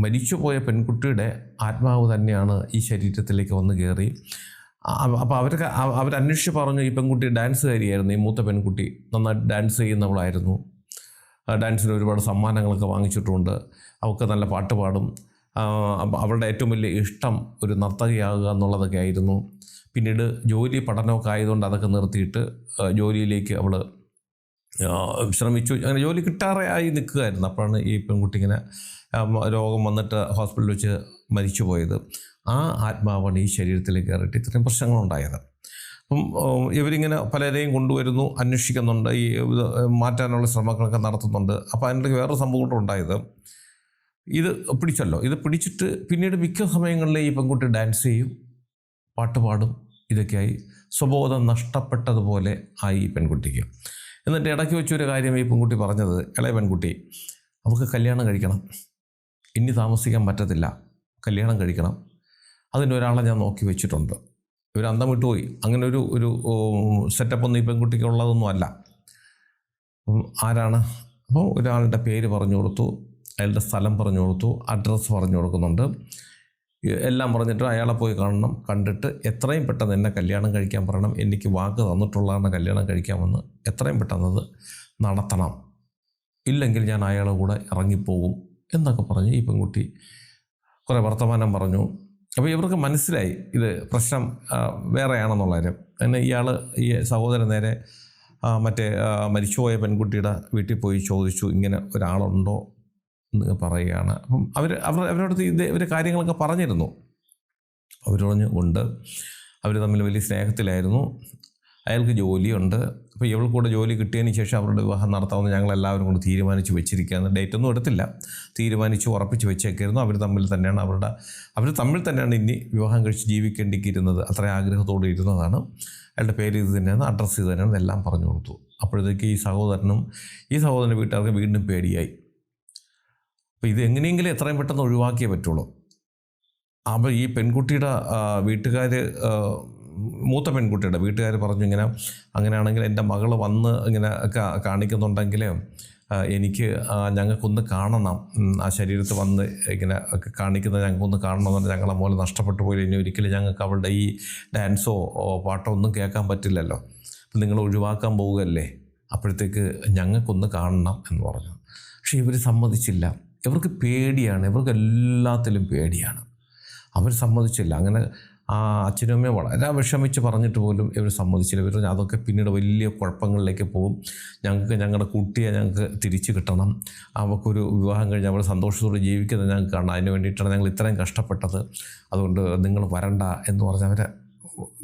[SPEAKER 1] മരിച്ചുപോയ പെൺകുട്ടിയുടെ ആത്മാവ് തന്നെയാണ് ഈ ശരീരത്തിലേക്ക് വന്ന് കയറി. അപ്പോൾ അവരന്വേഷിച്ച് പറഞ്ഞു ഈ പെൺകുട്ടി ഡാൻസുകാരിയായിരുന്നു. ഈ മൂത്ത പെൺകുട്ടി നന്നായിട്ട് ഡാൻസ് ചെയ്യുന്നവളായിരുന്നു. ഡാൻസിന് ഒരുപാട് സമ്മാനങ്ങളൊക്കെ വാങ്ങിച്ചിട്ടുണ്ട്. അവൾക്ക് നല്ല പാട്ട് പാടും. അവളുടെ ഏറ്റവും വലിയ ഇഷ്ടം ഒരു നർത്തകിയാകുക എന്നുള്ളതൊക്കെ ആയിരുന്നു. പിന്നീട് പഠനമൊക്കെ ആയതുകൊണ്ട് അതൊക്കെ നിർത്തിയിട്ട് ജോലിയിലേക്ക് അവൾ ശ്രമിച്ചു. അങ്ങനെ ജോലി കിട്ടാറെ ആയി നിൽക്കുകയായിരുന്നു. അപ്പോഴാണ് ഈ പെൺകുട്ടി ഇങ്ങനെ രോഗം വന്നിട്ട് ഹോസ്പിറ്റലിൽ വെച്ച് മരിച്ചുപോയത്. ആ ആത്മാവാണ് ഈ ശരീരത്തിലേക്ക് കയറിയിട്ട് ഇത്രയും പ്രശ്നങ്ങളുണ്ടായത്. അപ്പം ഇവരിങ്ങനെ പലരെയും കൊണ്ടുവരുന്നു, അന്വേഷിക്കുന്നുണ്ട്, ഈ മാറ്റാനുള്ള ശ്രമങ്ങളൊക്കെ നടത്തുന്നുണ്ട്. അപ്പോൾ അതിനിടയ്ക്ക് വേറൊരു സംഭവം കൂടെ ഉണ്ടായത്, ഇത് പിടിച്ചിട്ട് പിന്നീട് മിക്ക സമയങ്ങളിൽ ഈ പെൺകുട്ടി ഡാൻസ് ചെയ്യും, പാട്ട് പാടും, ഇതൊക്കെയായി സ്വബോധം നഷ്ടപ്പെട്ടതുപോലെ ആയി ഈ പെൺകുട്ടിക്ക്. എന്നിട്ട് ഇടയ്ക്ക് വെച്ചൊരു കാര്യം ഈ പെൺകുട്ടി പറഞ്ഞത്, ഇളയ പെൺകുട്ടി, അവൾക്ക് കല്യാണം കഴിക്കണം, ഇനി താമസിക്കാൻ പറ്റത്തില്ല, കല്യാണം കഴിക്കണം, അതിനൊരാളെ ഞാൻ നോക്കി വെച്ചിട്ടുണ്ട്. ഇവർ അന്തം വിട്ടുപോയി. അങ്ങനെ ഒരു സെറ്റപ്പൊന്നും ഈ പെൺകുട്ടിക്ക് ഉള്ളതൊന്നും അല്ല. ആരാണ്? അപ്പോൾ ഒരാളുടെ പേര് പറഞ്ഞു കൊടുത്തു, അയാളുടെ സ്ഥലം പറഞ്ഞു കൊടുത്തു, അഡ്രസ്സ് പറഞ്ഞു കൊടുക്കുന്നുണ്ട്. എല്ലാം പറഞ്ഞിട്ട് അയാളെ പോയി കാണണം, കണ്ടിട്ട് എത്രയും പെട്ടെന്ന് എന്നെ കല്യാണം കഴിക്കാൻ പറയണം, എനിക്ക് വാക്ക് തന്നിട്ടുള്ളതാണ് കല്യാണം കഴിക്കാമെന്ന്, എത്രയും പെട്ടെന്നത് നടത്തണം, ഇല്ലെങ്കിൽ ഞാൻ അയാളെ കൂടെ ഇറങ്ങിപ്പോകും എന്നൊക്കെ പറഞ്ഞ് ഈ പെൺകുട്ടി കുറേ വർത്തമാനം പറഞ്ഞു. അപ്പോൾ ഇവർക്ക് മനസ്സിലായി ഇത് പ്രശ്നം വേറെയാണെന്നുള്ളത്. അങ്ങനെ ഈ സഹോദരൻ നേരെ മരിച്ചുപോയ പെൺകുട്ടിയുടെ വീട്ടിൽ പോയി ചോദിച്ചു, ഇങ്ങനെ ഒരാളുണ്ടോ എന്ന് പറയുകയാണ്. അപ്പം അവരോടത്ത് ഇവർ കാര്യങ്ങളൊക്കെ പറഞ്ഞിരുന്നു. അവർ പറഞ്ഞു ഉണ്ട്, അവർ തമ്മിൽ വലിയ സ്നേഹത്തിലായിരുന്നു, അയാൾക്ക് ജോലിയുണ്ട്. അപ്പോൾ ഇവൾക്ക് കൂടെ ജോലി കിട്ടിയതിന് ശേഷം അവരുടെ വിവാഹം നടത്താമെന്ന് ഞങ്ങളെല്ലാവരും കൂടെ തീരുമാനിച്ച് വെച്ചിരിക്കുകയാണ്. ഡേറ്റൊന്നും എടുത്തില്ല, തീരുമാനിച്ച് ഉറപ്പിച്ച് വെച്ചേക്കായിരുന്നു. അവർ തമ്മിൽ തന്നെയാണ് ഇനി വിവാഹം കഴിച്ച് ജീവിക്കേണ്ടിയിരുന്നത്. അത്ര ആഗ്രഹത്തോടെ ഇരുന്നതാണ്. അയാളുടെ പേര് ഇത് തന്നെയാണ്, അഡ്രസ്സ് ഇത് തന്നെയാണ്, എല്ലാം പറഞ്ഞു കൊടുത്തു. അപ്പോഴത്തേക്ക് ഈ സഹോദരൻ്റെ വീട്ടുകാർക്ക് വീണ്ടും പേടിയായി. അപ്പോൾ ഇത് എങ്ങനെയെങ്കിലും എത്രയും പെട്ടെന്ന് ഒഴിവാക്കിയേ പറ്റുള്ളൂ. അപ്പോൾ ഈ പെൺകുട്ടിയുടെ മൂത്ത പെൺകുട്ടിയുടെ വീട്ടുകാർ പറഞ്ഞു, അങ്ങനെയാണെങ്കിൽ എൻ്റെ മകൾ വന്ന് ഇങ്ങനെ കാണിക്കുന്നുണ്ടെങ്കിൽ ഞങ്ങൾക്കൊന്ന് കാണണം, ആ ശരീരത്ത് വന്ന് ഇങ്ങനെ കാണിക്കുന്നത് ഞങ്ങൾക്കൊന്ന് കാണണമെന്ന്. ഞങ്ങളെ മോലെ നഷ്ടപ്പെട്ടു പോയി, ഇനി ഒരിക്കലും ഞങ്ങൾക്ക് അവളുടെ ഈ ഡാൻസോ പാട്ടോ ഒന്നും കേൾക്കാൻ പറ്റില്ലല്ലോ, അപ്പം നിങ്ങൾ ഒഴിവാക്കാൻ പോവുകയല്ലേ, അപ്പോഴത്തേക്ക് ഞങ്ങൾക്കൊന്ന് കാണണം എന്ന് പറഞ്ഞു. പക്ഷേ ഇവർ സമ്മതിച്ചില്ല. ഇവർക്ക് പേടിയാണ്, ഇവർക്ക് എല്ലാത്തിലും പേടിയാണ്. അവർ സമ്മതിച്ചില്ല. അങ്ങനെ ആ അച്ഛനും അമ്മയും വളരെ വിഷമിച്ച് പറഞ്ഞിട്ട് പോലും ഇവർ സമ്മതിച്ചില്ല. ഇവർ അതൊക്കെ പിന്നീട് വലിയ കുഴപ്പങ്ങളിലേക്ക് പോകും. ഞങ്ങളുടെ കുട്ടിയെ ഞങ്ങൾക്ക് തിരിച്ചു കിട്ടണം, അവൾക്കൊരു വിവാഹം കഴിഞ്ഞ് അവൾ സന്തോഷത്തോടെ ജീവിക്കുന്നത് ഞങ്ങൾക്ക് കാണണം, അതിന് വേണ്ടിയിട്ടാണ് ഞങ്ങൾ ഇത്രയും കഷ്ടപ്പെട്ടത്, അതുകൊണ്ട് നിങ്ങൾ വരണ്ട എന്ന് പറഞ്ഞ് അവരെ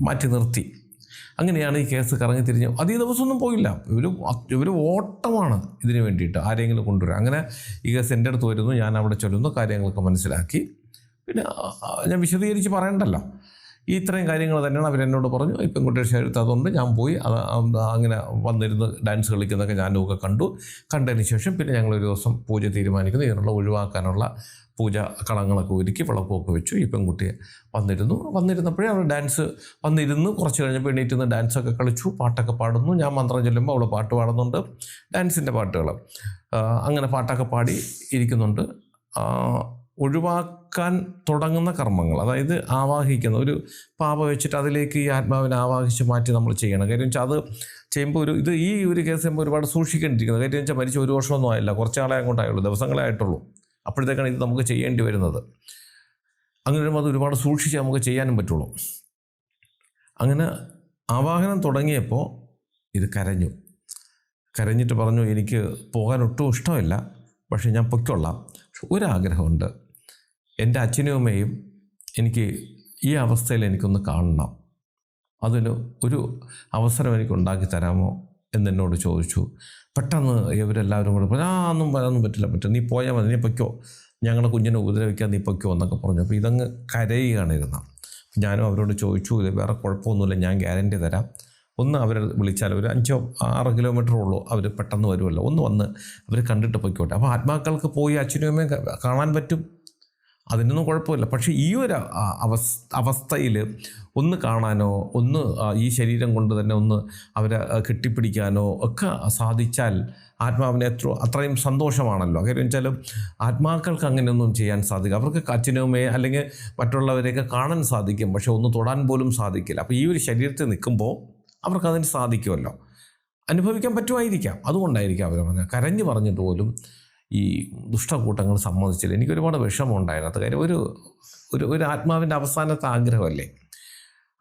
[SPEAKER 1] മാറ്റി നിർത്തി. അങ്ങനെയാണ് ഈ കേസ് കറങ്ങി തിരിഞ്ഞ് അധിക ദിവസമൊന്നും പോയില്ല. ഇവർ ഓട്ടമാണ് ഇതിന് വേണ്ടിയിട്ട്, ആരെങ്കിലും കൊണ്ടുവരിക. അങ്ങനെ ഈ കേസ് എൻ്റെ അടുത്ത് വരുന്നു, ഞാൻ അവിടെ ചൊല്ലുന്നു, കാര്യങ്ങളൊക്കെ മനസ്സിലാക്കി. പിന്നെ ഞാൻ വിശദീകരിച്ച് പറയണ്ടല്ലോ, ഈ ഇത്രയും കാര്യങ്ങൾ തന്നെയാണ് അവരെന്നോട് പറഞ്ഞു. ഈ പെൺകുട്ടിയുടെ ശരീരത്ത് അതുകൊണ്ട് ഞാൻ പോയി അങ്ങനെ വന്നിരുന്ന് ഡാൻസ് കളിക്കുന്നതൊക്കെ ഞാനുമൊക്കെ കണ്ടതിന് ശേഷം പിന്നെ ഞങ്ങളൊരു ദിവസം പൂജ തീരുമാനിക്കുന്നു. ഇതിനുള്ള ഒഴിവാക്കാനുള്ള പൂജ കളങ്ങളൊക്കെ ഒരുക്കി വിളക്കൊക്കെ വെച്ചു. ഈ പെൺകുട്ടിയെ വന്നിരുന്നപ്പോഴേ അവൾ ഡാൻസ് വന്നിരുന്ന് കുറച്ച് കഴിഞ്ഞപ്പോൾ എണീറ്റുന്ന ഡാൻസൊക്കെ കളിച്ചു, പാട്ടൊക്കെ പാടുന്നു. ഞാൻ മന്ത്രം ചൊല്ലുമ്പോൾ അവൾ പാട്ട് പാടുന്നുണ്ട്, ഡാൻസിൻ്റെ പാട്ടുകൾ. അങ്ങനെ പാട്ടൊക്കെ പാടി ഇരിക്കുന്നുണ്ട്. ഒഴിവാക്കാൻ തുടങ്ങുന്ന കർമ്മങ്ങൾ, അതായത് ആവാഹിക്കുന്ന ഒരു പാപ വെച്ചിട്ട് അതിലേക്ക് ഈ ആത്മാവിനെ ആവാഹിച്ച് മാറ്റി നമ്മൾ ചെയ്യണം. കാര്യം വെച്ചാൽ അത് ചെയ്യുമ്പോൾ ഈ ഒരു കേസ് ചെയ്യുമ്പോൾ ഒരുപാട് സൂക്ഷിക്കേണ്ടിയിരിക്കുന്നത്. കാര്യം വെച്ചാൽ മരിച്ച 1 വർഷമൊന്നും ആയില്ല, കുറച്ചാളെ അങ്ങോട്ടായുള്ളൂ, ദിവസങ്ങളെ ആയിട്ടുള്ളൂ. അപ്പോഴത്തേക്കാണ് ഇത് നമുക്ക് ചെയ്യേണ്ടി വരുന്നത്. അങ്ങനെ വരുമ്പോൾ അത് ഒരുപാട് സൂക്ഷിച്ച് നമുക്ക് ചെയ്യാനും പറ്റുള്ളൂ. അങ്ങനെ ആവാഹനം തുടങ്ങിയപ്പോൾ ഇത് കരഞ്ഞിട്ട് പറഞ്ഞു, എനിക്ക് പോകാൻ ഒട്ടും ഇഷ്ടമില്ല, പക്ഷേ ഞാൻ പൊയ്ക്കൊള്ളാം. ഒരാഗ്രഹമുണ്ട്, എൻ്റെ അച്ഛനും അമ്മയും എനിക്ക് ഈ അവസ്ഥയിൽ എനിക്കൊന്ന് കാണണം, അതിന് ഒരു അവസരം എനിക്ക് ഉണ്ടാക്കി തരാമോ എന്നെന്നോട് ചോദിച്ചു. പെട്ടെന്ന് ഇവരെല്ലാവരും കൂടെ പറഞ്ഞു, ഒന്നും വരാനൊന്നും പറ്റില്ല, നീ പോയാൽ മതി, നീ പൊയ്ക്കോ, ഞങ്ങളുടെ കുഞ്ഞിനെ ഉപദ്രവിക്കാൻ നീ പൊയ്ക്കോ എന്നൊക്കെ പറഞ്ഞു. അപ്പോൾ ഇതങ്ങ് കരയുകയാണ് ഇരുന്നത്. ഞാനും അവരോട് ചോദിച്ചു, ഇത് വേറെ കുഴപ്പമൊന്നുമില്ല, ഞാൻ ഗ്യാരണ്ടി തരാം, ഒന്ന് അവരെ വിളിച്ചാൽ ഒരു 5-6 കിലോമീറ്റർ ഉള്ളൂ, അവർ പെട്ടെന്ന് വരുമല്ലോ, ഒന്ന് വന്ന് അവർ കണ്ടിട്ട് പൊയ്ക്കോട്ടെ. അപ്പോൾ ആത്മാക്കൾക്ക് പോയി അച്ഛനും അമ്മയും കാണാൻ പറ്റും, അതിനൊന്നും കുഴപ്പമില്ല. പക്ഷേ ഈ ഒരു അവസ്ഥയിൽ ഒന്ന് കാണാനോ ഒന്ന് ഈ ശരീരം കൊണ്ട് തന്നെ ഒന്ന് അവരെ കെട്ടിപ്പിടിക്കാനോ ഒക്കെ സാധിച്ചാൽ ആത്മാവിനെ അത്രയും സന്തോഷമാണല്ലോ. കാര്യം വെച്ചാലും ആത്മാക്കൾക്ക് അങ്ങനെയൊന്നും ചെയ്യാൻ സാധിക്കും. അവർക്ക് അച്ഛനും അമ്മയെ അല്ലെങ്കിൽ മറ്റുള്ളവരെയൊക്കെ കാണാൻ സാധിക്കും, പക്ഷെ ഒന്ന് തൊടാൻ പോലും സാധിക്കില്ല. അപ്പോൾ ഈ ഒരു ശരീരത്തിൽ നിൽക്കുമ്പോൾ അവർക്കതിന് സാധിക്കുമല്ലോ, അനുഭവിക്കാൻ പറ്റുമായിരിക്കാം. അതുകൊണ്ടായിരിക്കാം അവർ കരഞ്ഞു പറഞ്ഞിട്ട് പോലും ഈ ദുഷ്ടക്കൂട്ടങ്ങൾ സമ്മതിച്ചില്ല. എനിക്കൊരുപാട് വിഷമമുണ്ടായിരുന്നു. കാര്യം ഒരു ആത്മാവിൻ്റെ അവസാനത്തെ ആഗ്രഹമല്ലേ,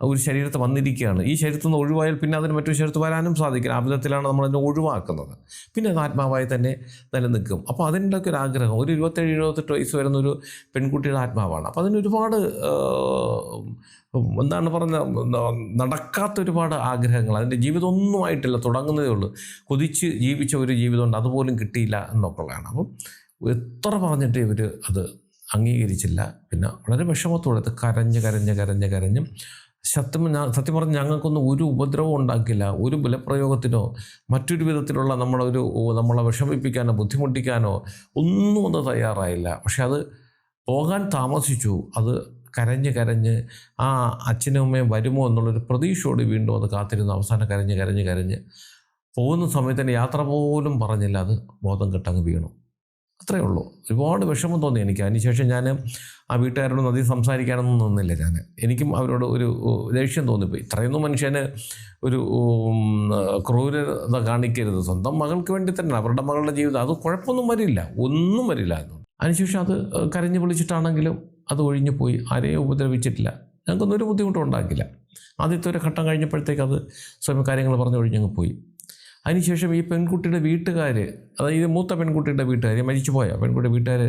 [SPEAKER 1] ഒരു ശരീരത്ത് വന്നിരിക്കുകയാണ്. ഈ ശരീരത്തിൽ നിന്ന് ഒഴിവായാൽ പിന്നെ അതിന് മറ്റൊരു ശരീരത്ത് വരാനും സാധിക്കില്ല. ആ വിധത്തിലാണ് നമ്മളതിനെ ഒഴിവാക്കുന്നത്. പിന്നെ അത് ആത്മാവായി തന്നെ നിലനിൽക്കും. അപ്പോൾ അതിൻ്റെ ഒക്കെ ഒരു ആഗ്രഹം, ഒരു 27-28 വയസ്സ് വരുന്നൊരു പെൺകുട്ടിയുടെ ആത്മാവാണ്. അപ്പോൾ അതിനൊരുപാട് എന്താണ് നടക്കാത്തൊരുപാട് ആഗ്രഹങ്ങൾ, അതിൻ്റെ ജീവിതമൊന്നും ആയിട്ടില്ല, തുടങ്ങുന്നതേ ഉള്ളൂ. കൊതിച്ച് ജീവിച്ച ഒരു ജീവിതമുണ്ട്, അതുപോലും കിട്ടിയില്ല എന്നൊക്കെ ഉള്ളതാണ്. അപ്പം എത്ര പറഞ്ഞിട്ട് ഇവർ അത് അംഗീകരിച്ചില്ല. പിന്നെ വളരെ വിഷമത്തോടെ കരഞ്ഞ് സത്യം പറഞ്ഞ് ഞങ്ങൾക്കൊന്നും ഒരു ഉപദ്രവം ഉണ്ടാക്കില്ല, ഒരു ബലപ്രയോഗത്തിനോ മറ്റൊരു വിധത്തിലുള്ള നമ്മളെ വിഷമിപ്പിക്കാനോ ബുദ്ധിമുട്ടിക്കാനോ ഒന്നും തയ്യാറായില്ല. പക്ഷെ അത് പോകാൻ താമസിച്ചു. അത് കരഞ്ഞ് ആ അച്ഛനും അമ്മയും വരുമോ എന്നുള്ളൊരു പ്രതീക്ഷയോട് വീണ്ടും അത് കാത്തിരുന്നു. അവസാനം കരഞ്ഞ് പോകുന്ന സമയത്ത് തന്നെ യാത്ര പോലും പറഞ്ഞില്ല, അത് ബോധം കെട്ടങ്ങ് വീണു. അത്രയേ ഉള്ളൂ. ഒരുപാട് വിഷമം തോന്നി എനിക്ക്. അതിനുശേഷം ഞാൻ ആ വീട്ടുകാരോട് അധികം സംസാരിക്കാനൊന്നും നിന്നില്ല. എനിക്കും അവരോട് ഒരു ദേഷ്യം തോന്നിപ്പോയി. ഇത്രയൊന്നും മനുഷ്യന് ഒരു ക്രൂരത കാണിക്കരുത്. സ്വന്തം മകൾക്ക് വേണ്ടി തന്നെ, അവരുടെ മകളുടെ ജീവിതം, അത് കുഴപ്പമൊന്നും ഒന്നും വരില്ല എന്ന്. അതിനുശേഷം അത് കരഞ്ഞു വിളിച്ചിട്ടാണെങ്കിലും അത് ഒഴിഞ്ഞു പോയി. ആരെയും ഉപദ്രവിച്ചിട്ടില്ല, ഞങ്ങൾക്കൊന്നും ഒരു ബുദ്ധിമുട്ടും ഉണ്ടാക്കില്ല. ആദ്യത്തെ ഒരു ഘട്ടം കഴിഞ്ഞപ്പോഴത്തേക്ക് അത് സ്വയം കാര്യങ്ങൾ പറഞ്ഞ് ഒഴിഞ്ഞങ്ങ് പോയി. അതിനുശേഷം ഈ പെൺകുട്ടിയുടെ വീട്ടുകാർ, അതായത് മൂത്ത പെൺകുട്ടിയുടെ വീട്ടുകാർ, മരിച്ചുപോയ പെൺകുട്ടിയുടെ വീട്ടുകാർ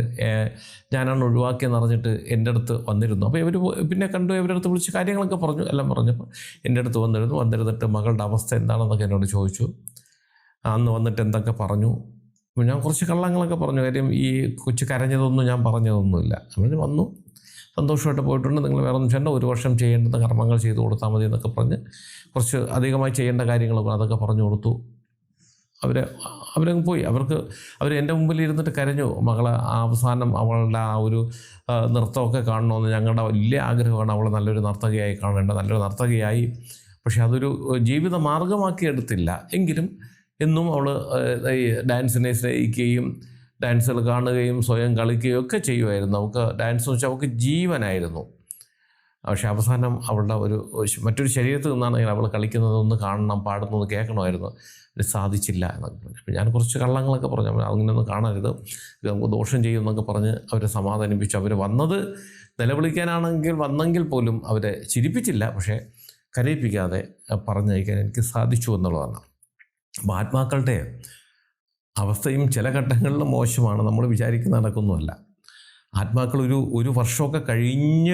[SPEAKER 1] ഞാനാണ് ഒഴിവാക്കിയെന്ന് അറിഞ്ഞിട്ട് എൻ്റെ അടുത്ത് വന്നിരുന്നു. അപ്പോൾ ഇവർ പിന്നെ കണ്ടു, ഇവരുടെ അടുത്ത് വിളിച്ച് കാര്യങ്ങളൊക്കെ പറഞ്ഞു, എല്ലാം പറഞ്ഞപ്പോൾ എൻ്റെ അടുത്ത് വന്നിരുന്നിട്ട് മകളുടെ അവസ്ഥ എന്താണെന്നൊക്കെ എന്നോട് ചോദിച്ചു. അന്ന് വന്നിട്ട് എന്തൊക്കെ പറഞ്ഞു. ഞാൻ കുറച്ച് കള്ളങ്ങളൊക്കെ പറഞ്ഞു. കാര്യം ഈ കൊച്ചു കരഞ്ഞതൊന്നും ഞാൻ പറഞ്ഞതൊന്നുമില്ല. അവർ വന്നു, സന്തോഷമായിട്ട് പോയിട്ടുണ്ട്, നിങ്ങൾ വേറെ ഒന്നും ചെയ്യേണ്ട, 1 വർഷം ചെയ്യേണ്ടുന്ന കർമ്മങ്ങൾ ചെയ്തു കൊടുത്താൽ മതി എന്നൊക്കെ പറഞ്ഞ് കുറച്ച് അധികമായി ചെയ്യേണ്ട കാര്യങ്ങൾ അതൊക്കെ പറഞ്ഞു കൊടുത്തു. അവരങ്ങ് പോയി. അവർ എൻ്റെ മുമ്പിൽ ഇരുന്നിട്ട് കരഞ്ഞു. മകളെ അവസാനം അവളുടെ ആ ഒരു നൃത്തമൊക്കെ കാണണമെന്ന് ഞങ്ങളുടെ വലിയ ആഗ്രഹമാണ്. അവൾ നല്ലൊരു നർത്തകിയായി കാണേണ്ട, നല്ലൊരു നർത്തകിയായി. പക്ഷേ അതൊരു ജീവിത മാർഗമാക്കി എടുത്തില്ല. എങ്കിലും എന്നും അവൾ ഈ ഡാൻസിനെ സ്നേഹിക്കുകയും ഡാൻസുകൾ കാണുകയും സ്വയം കളിക്കുകയും ഒക്കെ ചെയ്യുമായിരുന്നു. അവൾക്ക് ഡാൻസ് എന്ന് വെച്ചാൽ അവൾക്ക് ജീവനായിരുന്നു. പക്ഷേ അവസാനം അവളുടെ മറ്റൊരു ശരീരത്തിൽ നിന്നാണെങ്കിൽ അവൾ കളിക്കുന്നതൊന്ന് കാണണം, പാടുന്നത് കേൾക്കണമായിരുന്നു. അത് സാധിച്ചില്ല എന്നൊക്കെ പറഞ്ഞു. അപ്പോൾ ഞാൻ കുറച്ച് കള്ളങ്ങളൊക്കെ പറഞ്ഞു, അങ്ങനെയൊന്നും കാണരുത്, ഇത് നമുക്ക് ദോഷം ചെയ്യുമെന്നൊക്കെ പറഞ്ഞ് അവരെ സമാധാനിപ്പിച്ചു. അവർ വന്നത് നിലവിളിക്കാനാണെങ്കിൽ വന്നെങ്കിൽ പോലും അവരെ ചിരിപ്പിച്ചില്ല, പക്ഷേ കരയിപ്പിക്കാതെ പറഞ്ഞയക്കാൻ എനിക്ക് സാധിച്ചു എന്നുള്ളതാണ്. അപ്പോൾ ആത്മാക്കളുടെ അവസ്ഥയും ചില ഘട്ടങ്ങളിൽ മോശമാണ്, നമ്മൾ വിചാരിക്കുന്ന നടക്കൊന്നുമല്ല. ആത്മാക്കൾ ഒരു വർഷമൊക്കെ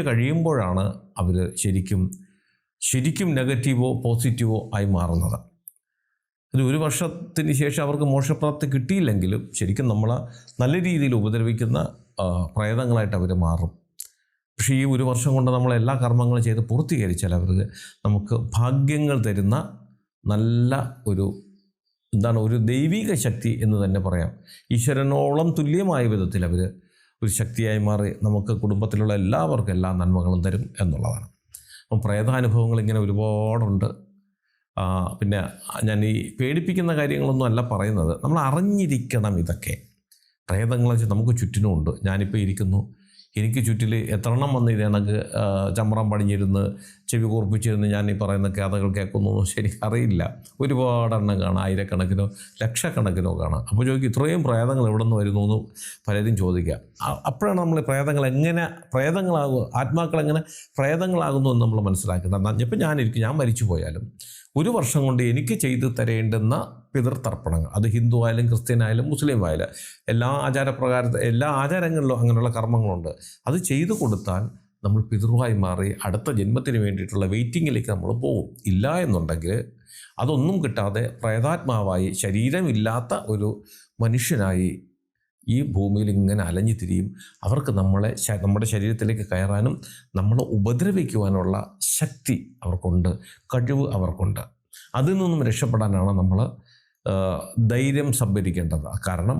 [SPEAKER 1] കഴിയുമ്പോഴാണ് അവർ ശരിക്കും നെഗറ്റീവോ പോസിറ്റീവോ ആയി മാറുന്നത്. ഇത് 1 വർഷത്തിന് ശേഷം അവർക്ക് മോക്ഷപ്രാപ്തി കിട്ടിയില്ലെങ്കിലും ശരിക്കും നമ്മളെ നല്ല രീതിയിൽ ഉപദ്രവിക്കുന്ന പ്രേതങ്ങളായിട്ട് അവർ മാറും. പക്ഷേ ഈ 1 വർഷം കൊണ്ട് നമ്മൾ എല്ലാ കർമ്മങ്ങളും ചെയ്ത് പൂർത്തീകരിച്ചാൽ അവർക്ക് നമുക്ക് ഭാഗ്യങ്ങൾ തരുന്ന നല്ല ഒരു ദൈവിക ശക്തി എന്ന് തന്നെ പറയാം. ഈശ്വരനോളം തുല്യമായ വിധത്തിൽ അവർ ഒരു ശക്തിയായി മാറി നമുക്ക് കുടുംബത്തിലുള്ള എല്ലാവർക്കും എല്ലാ നന്മകളും തരും എന്നുള്ളതാണ്. അപ്പം പ്രേതാനുഭവങ്ങൾ ഇങ്ങനെ ഒരുപാടുണ്ട്. പിന്നെ ഞാൻ ഈ പേടിപ്പിക്കുന്ന കാര്യങ്ങളൊന്നും അല്ല പറയുന്നത്, നമ്മൾ അറിഞ്ഞിരിക്കണം ഇതൊക്കെ. പ്രേതങ്ങൾ വെച്ചാൽ നമുക്ക് ചുറ്റിനുമുണ്ട്. ഞാനിപ്പോൾ ഇരിക്കുന്നു, എനിക്ക് ചുറ്റിൽ എത്രണ്ണം വന്ന് ഇത് കണക്ക് ചമ്രം പണിഞ്ഞിരുന്ന് ചെവി കൂർപ്പിച്ചിരുന്ന് ഞാൻ ഈ പറയുന്ന കഥകൾ കേൾക്കുന്നൊന്നും ശരിക്കറിയില്ല. ഒരുപാടെണ്ണം കാണാം, ആയിരക്കണക്കിനോ ലക്ഷക്കണക്കിനോ കാണാം. അപ്പോൾ ചോദിക്കും, ഇത്രയും പ്രേതങ്ങൾ എവിടെ നിന്ന് വരുന്നു എന്ന് പലരും ചോദിക്കുക. അപ്പോഴാണ് നമ്മൾ പ്രേതങ്ങൾ എങ്ങനെ ആത്മാക്കൾ എങ്ങനെ പ്രേതങ്ങളാകുന്നു എന്ന് നമ്മൾ മനസ്സിലാക്കേണ്ടത്. ഇപ്പം ഞാൻ മരിച്ചു പോയാലും 1 വർഷം കൊണ്ട് എനിക്ക് ചെയ്തു തരേണ്ടുന്ന പിതൃതർപ്പണങ്ങൾ, അത് ഹിന്ദു ആയാലും ക്രിസ്ത്യൻ ആയാലും മുസ്ലിം ആയാലും എല്ലാ ആചാരങ്ങളിലും അങ്ങനെയുള്ള കർമ്മങ്ങളുണ്ട്. അത് ചെയ്തു കൊടുത്താൽ നമ്മൾ പിതൃവായി മാറി അടുത്ത ജന്മത്തിന് വേണ്ടിയിട്ടുള്ള വെയിറ്റിങ്ങിലേക്ക് നമ്മൾ പോകും. ഇല്ല എന്നുണ്ടെങ്കിൽ അതൊന്നും കിട്ടാതെ പ്രേതാത്മാവായി ശരീരമില്ലാത്ത ഒരു മനുഷ്യനായി ഈ ഭൂമിയിൽ ഇങ്ങനെ അലഞ്ഞു തിരിയും. അവർക്ക് നമ്മുടെ ശരീരത്തിലേക്ക് കയറാനും നമ്മളെ ഉപദ്രവിക്കുവാനുള്ള ശക്തി അവർക്കുണ്ട്, കഴിവ് അവർക്കുണ്ട്. അതിൽ നിന്നും രക്ഷപ്പെടാനാണ് നമ്മൾ ധൈര്യം സംഭരിക്കേണ്ടത്. കാരണം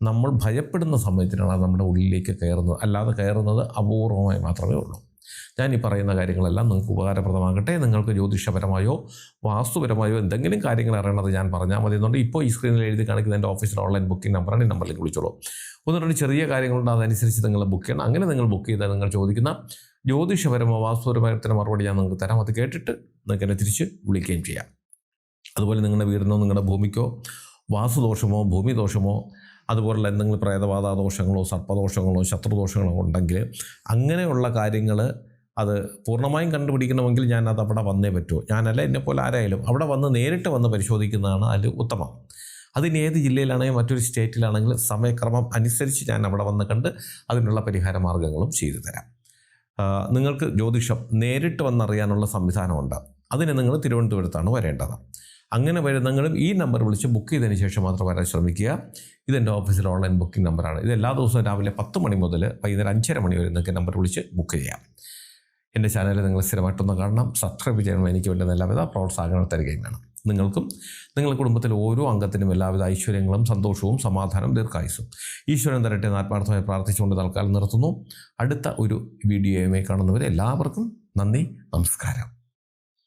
[SPEAKER 1] നമ്മൾ ഭയപ്പെടുന്ന സമയത്തിനാണ് നമ്മുടെ ഉള്ളിലേക്ക് കയറുന്നത്, അല്ലാതെ കയറുന്നത് അപൂർവമായി മാത്രമേ ഉള്ളൂ. ഞാൻ ഈ പറയുന്ന കാര്യങ്ങളെല്ലാം നിങ്ങൾക്ക് ഉപകാരപ്രദമാകട്ടെ. നിങ്ങൾക്ക് ജ്യോതിഷപരമായോ വാസ്തുപരമായോ എന്തെങ്കിലും കാര്യങ്ങൾ അറിയണത് ഞാൻ പറഞ്ഞാൽ മതി എന്നുണ്ട്. ഇപ്പോൾ ഈ സ്ക്രീനിൽ എഴുതി കാണിക്കുന്ന എൻ്റെ ഓഫീസിലെ ഓൺലൈൻ ബുക്കിംഗ് നമ്പറാണ്. ഈ നമ്പറിലേക്ക് വിളിച്ചോളൂ. 1-2 ചെറിയ കാര്യങ്ങളുണ്ട്, അതനുസരിച്ച് നിങ്ങൾ ബുക്ക് ചെയ്യണം. അങ്ങനെ നിങ്ങൾ ബുക്ക് ചെയ്താൽ നിങ്ങൾ ചോദിക്കുന്ന ജ്യോതിഷപരമോ വാസ്തുപരമത്തിന് മറുപടി ഞാൻ നിങ്ങൾക്ക് തരാം. അത് കേട്ടിട്ട് നിങ്ങൾക്ക് എന്നെ തിരിച്ച് വിളിക്കുകയും ചെയ്യാം. അതുപോലെ നിങ്ങളുടെ വീടിനോ നിങ്ങളുടെ ഭൂമിക്കോ വാസുദോഷമോ ഭൂമിദോഷമോ അതുപോലുള്ള എന്തെങ്കിലും പ്രേതബാധ ദോഷങ്ങളോ സർപ്പദോഷങ്ങളോ ശത്രുദോഷങ്ങളോ ഉണ്ടെങ്കിൽ അങ്ങനെയുള്ള കാര്യങ്ങൾ അത് പൂർണ്ണമായും കണ്ടുപിടിക്കണമെങ്കിൽ ഞാനത് അവിടെ വന്നേ പറ്റൂ. ഞാനല്ല, എന്നെപ്പോലെ ആരായാലും അവിടെ വന്ന് നേരിട്ട് വന്ന് പരിശോധിക്കുന്നതാണ് അതിൽ ഉത്തമം. അതിന് ഏത് ജില്ലയിലാണെങ്കിൽ മറ്റൊരു സ്റ്റേറ്റിലാണെങ്കിൽ സമയക്രമം അനുസരിച്ച് ഞാൻ അവിടെ വന്ന് കണ്ട് അതിനുള്ള പരിഹാര മാർഗ്ഗങ്ങളും ചെയ്തു തരാം. നിങ്ങൾക്ക് ജ്യോതിഷം നേരിട്ട് വന്നറിയാനുള്ള സംവിധാനമുണ്ട്. അതിന് നിങ്ങൾ തിരുവനന്തപുരത്താണ് വരേണ്ടത്. അങ്ങനെ വരുന്നെങ്കിലും ഈ നമ്പർ വിളിച്ച് ബുക്ക് ചെയ്തതിന് ശേഷം മാത്രം വരാൻ ശ്രമിക്കുക. ഇതെൻ്റെ ഓഫീസിലെ ഓൺലൈൻ ബുക്കിംഗ് നമ്പറാണ്. ഇത് എല്ലാ ദിവസവും രാവിലെ 10 മണി മുതൽ വൈകുന്നേരം 5:30 മണി വരെ നിങ്ങൾക്ക് നമ്പർ വിളിച്ച് ബുക്ക് ചെയ്യാം. എൻ്റെ ചാനൽ നിങ്ങൾ സ്ഥിരമായിട്ടൊന്ന് കാണണം, സബ്സ്ക്രൈബ് ചെയ്യണം. എനിക്ക് വേണ്ടി എല്ലാവിധ പ്രോത്സാഹനങ്ങൾ തരികയും വേണം. നിങ്ങൾക്കും നിങ്ങളുടെ കുടുംബത്തിലെ ഓരോ അംഗത്തിനും എല്ലാവിധ ഐശ്വര്യങ്ങളും സന്തോഷവും സമാധാനം ദീർഘായുസ്സും ഈശ്വരൻ തരട്ടെ എന്ന് ആത്മാർത്ഥമായി പ്രാർത്ഥിച്ചുകൊണ്ട് തൽക്കാലം നിർത്തുന്നു. അടുത്ത ഒരു വീഡിയോയുമായി കാണുന്നവരെ എല്ലാവർക്കും നന്ദി, നമസ്കാരം.